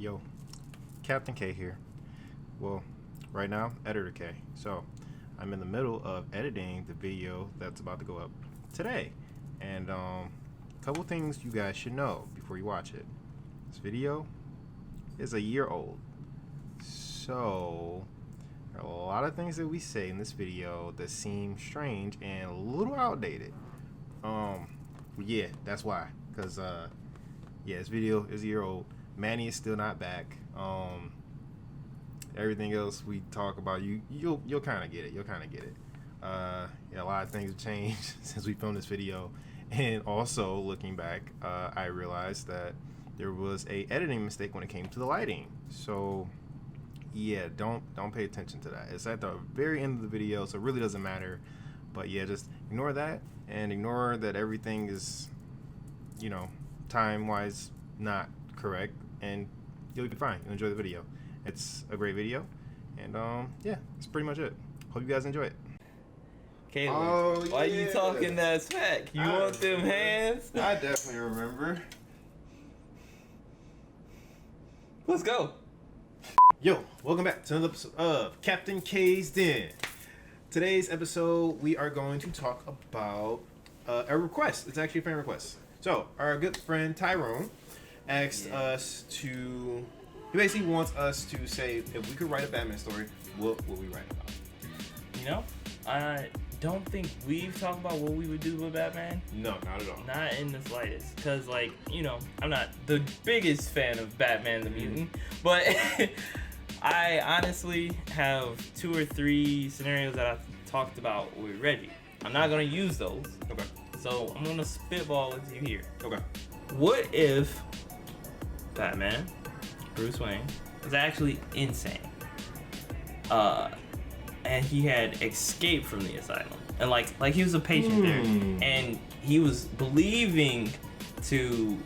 Yo, Captain K here. Well, right now, Editor K. So, I'm in the middle of editing the video that's about to go up today. And a couple things you guys should know before you watch it. This video is a year old. So, there are a lot of things that we say in this video that seem strange and a little outdated. Yeah, that's why. Because, this video is a year old. Manny is still not back. Everything else we talk about, you'll kind of get it. A lot of things have changed since we filmed this video, and also looking back, I realized that there was a editing mistake when it came to the lighting. So, yeah, don't pay attention to that. It's at the very end of the video, so it really doesn't matter. But yeah, just ignore that and ignore that everything is, time-wise not correct, and you'll be fine. You'll enjoy the video. It's a great video, and that's pretty much it. Hope you guys enjoy it. Caleb, why you talking that smack? You want them hands? I definitely remember. Let's go. Yo, welcome back to another episode of Captain K's Den. Today's episode, we are going to talk about a request. It's actually a fan request. So, our good friend Tyrone asked us to... He basically wants us to say, if we could write a Batman story, what would we write about? I don't think we've talked about what we would do with Batman. No, not at all. Not in the slightest. Because, I'm not the biggest fan of Batman the Mutant. But I honestly have 2 or 3 scenarios that I've talked about with Reggie. I'm not going to use those. Okay. So I'm going to spitball with you here. Okay. What if Batman, Bruce Wayne, is actually insane? And he had escaped from the asylum. And like he was a patient there. And he was believing to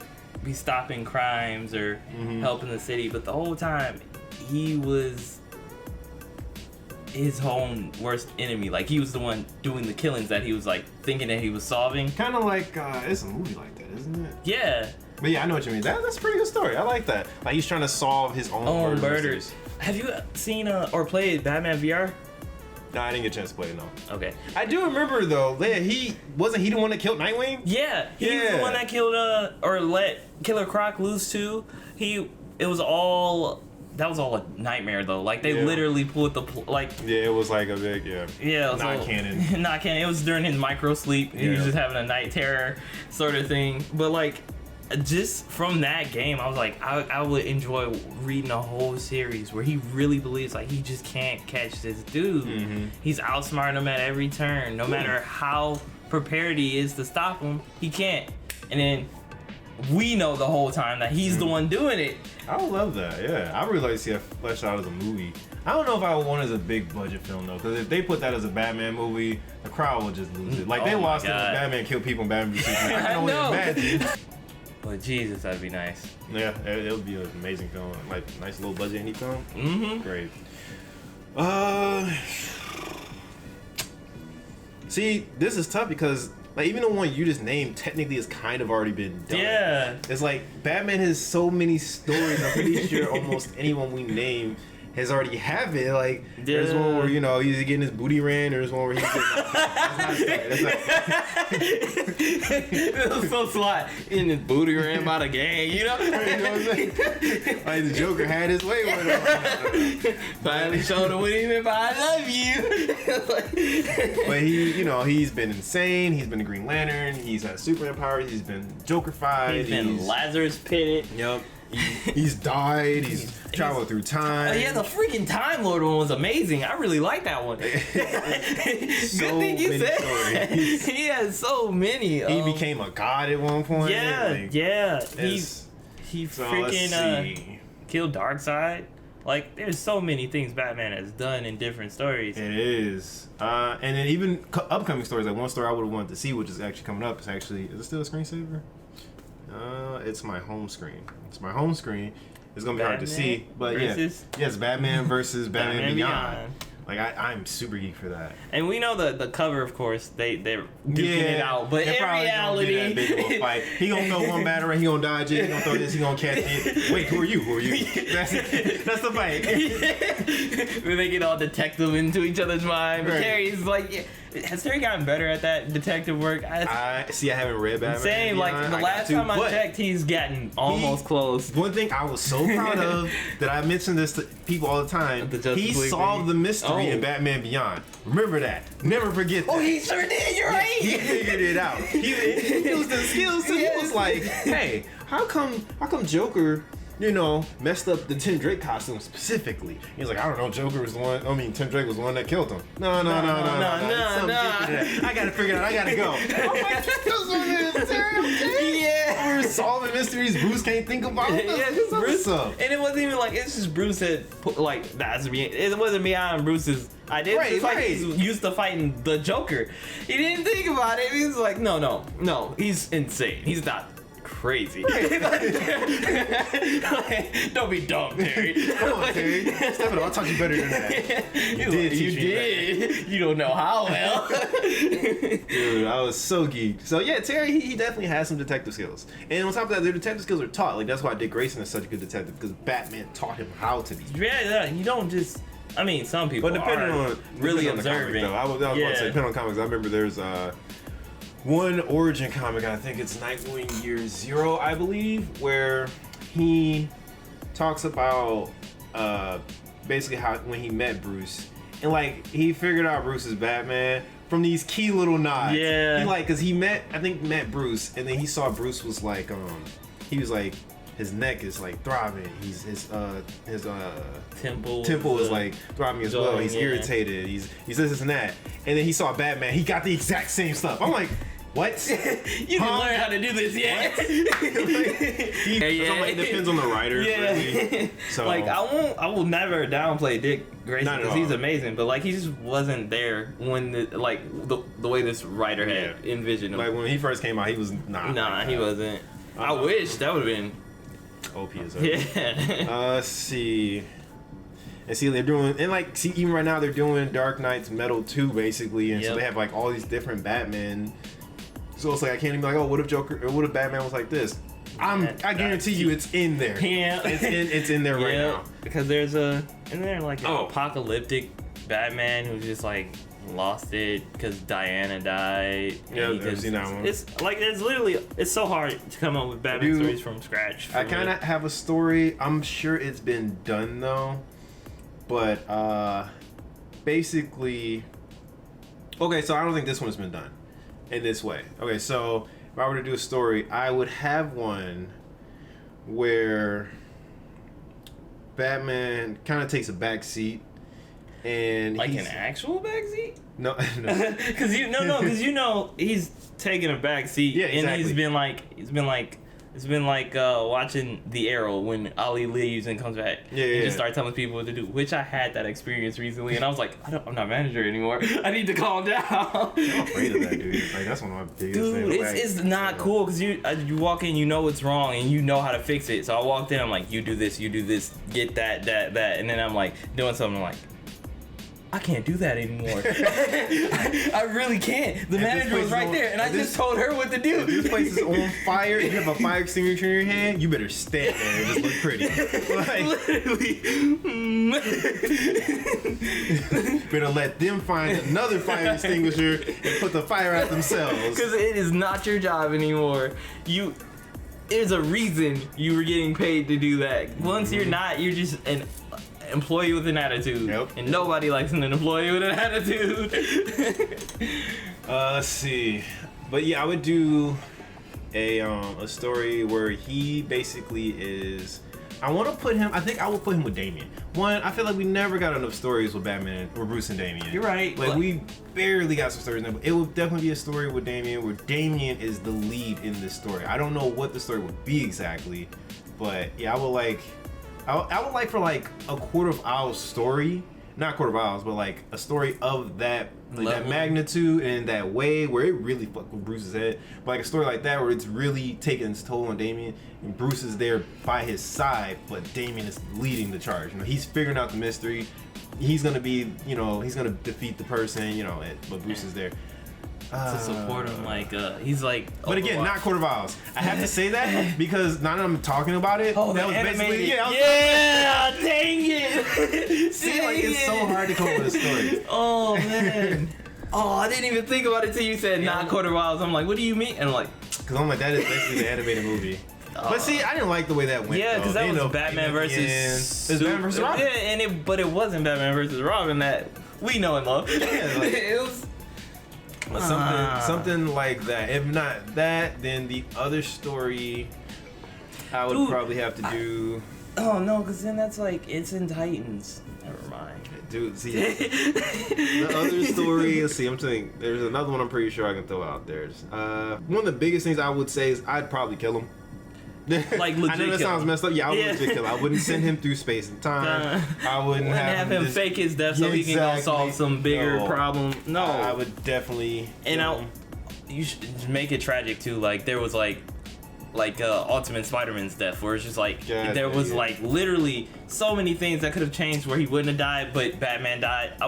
be stopping crimes or helping the city, but the whole time he was his own worst enemy. Like, he was the one doing the killings that he was thinking that he was solving. Kind of like it's a movie like that, isn't it? Yeah. But yeah, I know what you mean. That's a pretty good story. I like that. Like, he's trying to solve his own murders. Have you seen or played Batman VR? No, I didn't get a chance to play it, no. Okay. I do remember, though, he wasn't the one that killed Nightwing? Yeah, he was the one that killed, or let Killer Croc loose, too. That was all a nightmare, though. Like, they literally pulled Yeah, it was like a big, not canon. Not canon. It was during his micro sleep. He was just having a night terror sort of thing. But, just from that game, I was like, I would enjoy reading a whole series where he really believes he just can't catch this dude. He's outsmarting him at every turn. No matter how prepared he is to stop him, he can't. And then we know the whole time that he's the one doing it. I would love that, yeah. I really like to see that fleshed out as a movie. I don't know if I would want it as a big budget film, though, because if they put that as a Batman movie, the crowd would just lose it. They lost it when Batman killed people in Batman v Superman. I can only imagine. But Jesus, that'd be nice. Yeah, it would be an amazing film. Nice low budget indie film. Great. See, this is tough because even the one you just named technically has kind of already been done. Yeah. It's Batman has so many stories. I'm pretty sure almost anyone we name has already have it. There's one where he's getting his booty ran, or there's one where he's it was so sly in his booty ran by the gang, you know what I'm saying? The Joker had his way with him. Finally showed him what he meant by I love you. But he's been insane. He's been the Green Lantern. He's had Superman powers. He's been Joker-fied. He's been Lazarus pitted. Yep. He's died. He's traveled through time. Yeah, the freaking Time Lord one was amazing. I really like that one. Good thing you said that. He has so many. He became a god at one point. Yeah, He freaking killed Darkseid. There's so many things Batman has done in different stories. It is. And then even upcoming stories. One story I would have wanted to see, which is actually coming up, is it still a screensaver? It's my home screen. It's gonna be hard to see, but yes, Batman versus Batman Beyond. Like I'm super geek for that. And we know the cover, of course, they're duking it out, but in reality, gonna do that big of a fight. He gonna throw one batter, he gonna dodge it. He gonna throw this, he gonna catch it. Wait, who are you? That's the fight. When they get all detective into each other's mind. But Right. Terry's like, has Terry gotten better at that detective work? I haven't read Batman. Same, like the last time I checked, he's gotten almost close. One thing I was so proud of that I mention this to people all the time. He solved the mystery in Batman Beyond. Remember that. Never forget that. Oh, he sure did. You're right. He figured it out. He used the skills too. He was like, hey, how come Joker, messed up the Tim Drake costume specifically? He was like, I don't know, Joker was the one. I mean, Tim Drake was the one that killed him. No. I gotta figure it out. I gotta go. I'm like, this one is okay. Yeah. We're solving mysteries Bruce can't think about. Yeah, Bruce. And it wasn't even like it's just Bruce had put, like that's me. It wasn't beyond Bruce's idea. Right, it's like he's used to fighting the Joker. He didn't think about it. He was like, no. He's insane. He's not crazy. Right. Like, don't be dumb, Terry. Come on, Terry. Stefano, I'll taught you better than that. You did. You don't know how well. Dude, I was so geeked. So yeah, Terry, he definitely has some detective skills. And on top of that, their detective skills are taught. Like that's why Dick Grayson is such a good detective, because Batman taught him how to be. Yeah, you don't just. I mean, some people. But depending on really on the observing. Comic, though. I was about to say, depending on comics. I remember there's one origin comic. I think it's Nightwing Year Zero, I believe, where he talks about basically how when he met Bruce and like he figured out Bruce is Batman from these key little nods. Yeah. He because he met Bruce and then he saw Bruce was like he was like his neck is like throbbing. His temple is like throbbing as well. He's irritated. He says this and that. And then he saw Batman. He got the exact same stuff. I'm like, what? You didn't learn how to do this yet. It depends on the writer. Yeah. Really. So like I will never downplay Dick Grayson because he's amazing, but like he just wasn't there when the way this writer had envisioned him. Like when he first came out, he was not. Nah, he wasn't. I wish that would have been OP as yeah. Let's see. And see, they're doing, and like, see, even right now they're doing Dark Knight's Metal 2, basically, and so they have like all these different Batman. So it's like I can't even be like, oh, what if Batman was like this? I guarantee you, it's in there. Yeah, it's in there right now. Because there's an apocalyptic Batman who's just like lost it because Diana died. Yeah, I've seen that one. It's like it's so hard to come up with Batman stories from scratch. I kind of have a story. I'm sure it's been done though, but basically, okay. So I don't think this one's been done in this way. Okay, so if I were to do a story, I would have one where Batman kind of takes a back seat. And like an actual backseat? No, because he's taking a back seat. Yeah, exactly. And it's been like watching The Arrow when Ali leaves and comes back. Yeah, and just start telling people what to do. Which I had that experience recently, and I was like, I'm not manager anymore. I need to calm down. I'm afraid of that, dude. Like that's one of my biggest things. Dude, it's not cool because you walk in, you know what's wrong, and you know how to fix it. So I walked in, I'm like, you do this, get that, and then I'm like doing something like, I can't do that anymore. I really can't. The manager was right there, and I just told her what to do. If this place is on fire, you have a fire extinguisher in your hand, you better stand there and just look pretty. Literally. Better let them find another fire extinguisher and put the fire out themselves. Because it is not your job anymore. There's a reason you were getting paid to do that. Once you're not, you're just an employee with an attitude. Yep. And nobody likes an employee with an attitude. Let's see. But yeah, I would do a story where he basically is. I want to put him. I think I will put him with Damian. One, I feel like we never got enough stories with Batman or Bruce and Damian. You're right. Like we barely got some stories. Now, but it will definitely be a story with Damian where Damian is the lead in this story. I don't know what the story would be exactly, but yeah, I would like for like a quarter of hour's story, not quarter of hours, but like a story of that that magnitude and that way where it really fucked with Bruce's head. But like a story like that where it's really taking its toll on Damian and Bruce is there by his side, but Damian is leading the charge. You know, he's figuring out the mystery. he's gonna be, he's gonna defeat the person, but Bruce is there. To support him, he's like. But again, Overwatch. not Court of Owls. I have to say that because now that I'm talking about it, Oh, that was basically yeah, dang it. See, it's so hard to come up with a story. Oh man. Oh, I didn't even think about it till you said not Court of Owls. I'm like, what do you mean? And I'm like, because I'm like, that is basically the animated movie. But see, I didn't like the way that went. Yeah, because that was Batman versus. It's Batman versus Robin. Yeah, but it wasn't Batman versus Robin that we know and love. Yeah, it was. Something like that. If not that, then the other story I would probably have to do. Oh no, because then that's like it's in Titans. Never mind. Dude, see the other story. Let's see. I'm thinking there's another one. I'm pretty sure I can throw out there. One of the biggest things I would say is I'd probably kill him. Like legit. I know that sounds messed up. Yeah, I would legit kill him. I wouldn't send him through space and time. I wouldn't have him fake his death so he can go solve some bigger problem. No, I would definitely. And you should make it tragic too. Like there was like Ultimate Spider-Man's death, where it's just like there was like literally so many things that could have changed where he wouldn't have died, but Batman died. I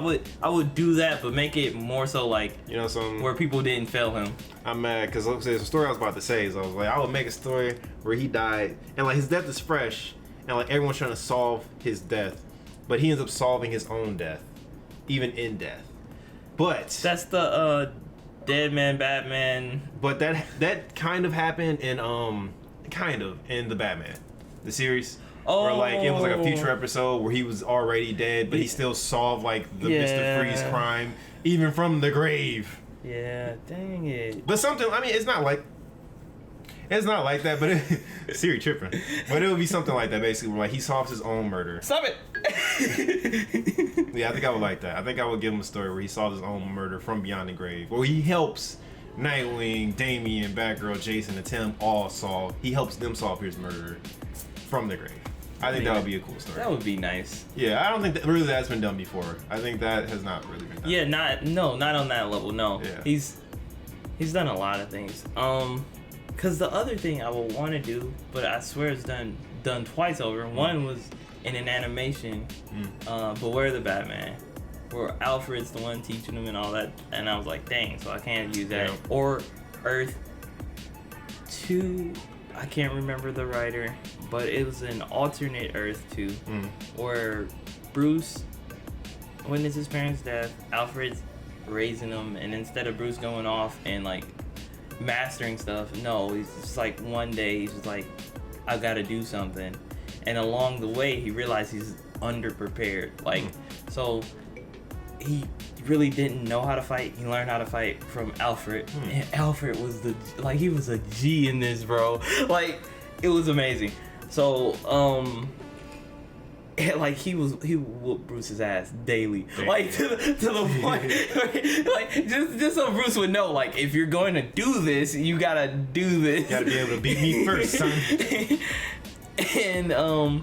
would do that, but make it more so like where people didn't fail him. I'm mad because there's a story I was about to say. So I was like, I would make a story where he died and like his death is fresh, and like everyone's trying to solve his death, but he ends up solving his own death, even in death. But that's the Dead Man Batman. But that kind of happened in the Batman, the series. Oh. Where like it was like a future episode where he was already dead, but he still solved like the Mr. Freeze crime, even from the grave. Yeah, dang it. But something, I mean, it's not like that, but Siri tripping. But it would be something like that, basically, where like he solves his own murder. Stop it. Yeah, I think I would like that. I think I would give him a story where he solved his own murder from beyond the grave, or he helps Nightwing, Damian, Batgirl, Jason, and Tim all solve. He helps them solve his murder from the grave. I think that would be a cool story. That would be nice. Yeah, I don't think that really that's been done before. I think that has not really been done. Yeah, not on that level. No, yeah. He's done a lot of things. Cause the other thing I would want to do, but I swear it's done twice over. One was in an animation, Beware the Batman, where Alfred's the one teaching him and all that, and I was like, dang, so I can't use that. Yeah. Or Earth 2. I can't remember the writer, but it was an alternate Earth 2, where Bruce witnessed his parents' death, Alfred's raising him, and instead of Bruce going off and like mastering stuff, no, he's just like one day he's just like, I gotta do something. And along the way he realized he's underprepared. Like so he really didn't know how to fight. He learned how to fight from Alfred. And Alfred was he was a G in this, bro. Like it was amazing. So like he whooped Bruce's ass daily. Damn. Like to the point like just so Bruce would know, like if you're going to do this, you gotta do this. You gotta be able to beat me first, son. And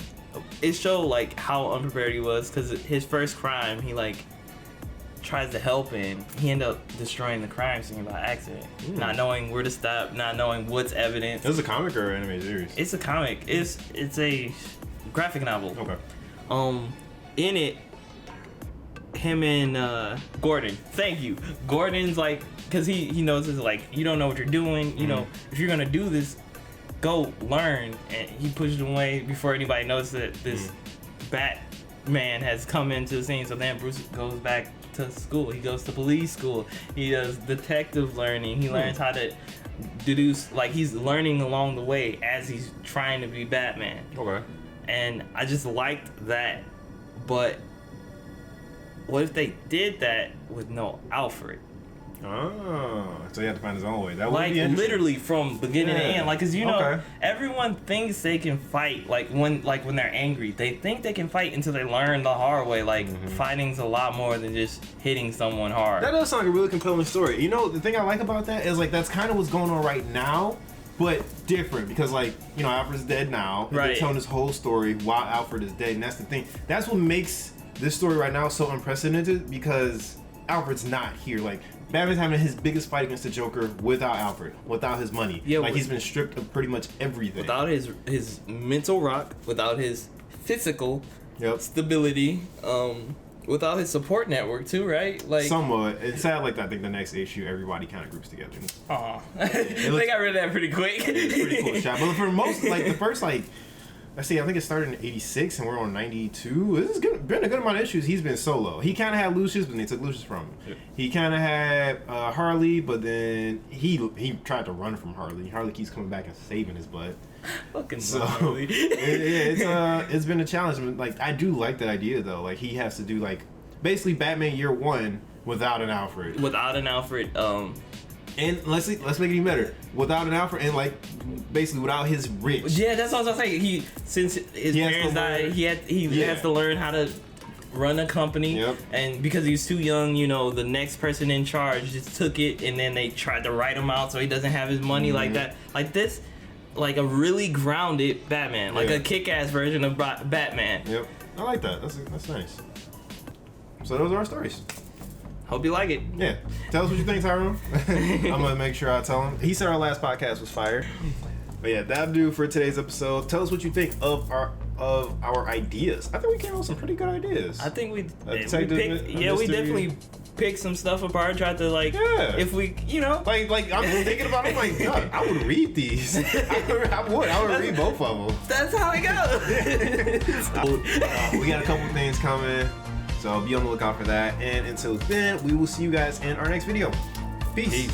it showed like how unprepared he was, because his first crime, he like tries to help him, he ended up destroying the crime scene by accident, not knowing where to stop, not knowing what's evidence. It was a comic or animated series? It's a comic. It's a graphic novel. Okay. In it, him and Gordon. Thank you. Gordon's like, because he knows it's like, you don't know what you're doing. You know, if you're gonna do this, go learn. And he pushed him away before anybody knows that this Batman has come into the scene. So then Bruce goes back to school. He goes to police school. He does detective learning. He learns how to deduce, like he's learning along the way as he's trying to be Batman. Okay. And I just liked that. But what if they did that with no Alfred? Oh, so he had to find his own way. That would like be interesting. Literally from beginning to end. Like, cause you know, everyone thinks they can fight. Like when they're angry, they think they can fight until they learn the hard way. Like fighting's a lot more than just hitting someone hard. That does sound like a really compelling story. You know, the thing I like about that is like that's kind of what's going on right now, but different, because like, you know, Alfred's dead now. And they're telling this whole story while Alfred is dead, and that's the thing. That's what makes this story right now so unprecedented, because Alfred's not here. Like, Batman's having his biggest fight against the Joker without Alfred, without his money. Yeah, like he's been stripped of pretty much everything. Without his mental rock, without his physical stability. Without his support network too, right? Like somewhat. It's sad. Like I think the next issue, everybody kind of groups together. aw. They got rid of that pretty quick. It's pretty cool shot. But for most, like the first, like I think it started in '86 and we're on '92. This has been a good amount of issues. He's been solo. He kind of had Lucius, but they took Lucius from him. Yep. He kind of had Harley, but then he tried to run from Harley. Harley keeps coming back and saving his butt. Fucking so Harley. it's been a challenge. Like I do like that idea though. Like he has to do like basically Batman Year One without an Alfred. Without an Alfred. And let's make it even better. Without an Alfred and like basically without his rich. Yeah, that's what I was saying. Since his parents died, he has to learn how to run a company. Yep. And because he was too young, the next person in charge just took it, and then they tried to write him out so he doesn't have his money like that. Like this, like a really grounded Batman, like a kick-ass version of Batman. Yep. I like that. That's nice. So those are our stories. Hope you like it. Yeah. Tell us what you think, Tyrone. I'm going to make sure I tell him. He said our last podcast was fire. But yeah, that'll do for today's episode. Tell us what you think of our ideas. I think we came up with some pretty good ideas. I think we definitely picked some stuff apart. Tried to if we, like I'm just thinking about it. I'm like, God, I would read these. I would read both of them. That's how it goes. We got a couple things coming. So be on the lookout for that. And until then, we will see you guys in our next video. Peace.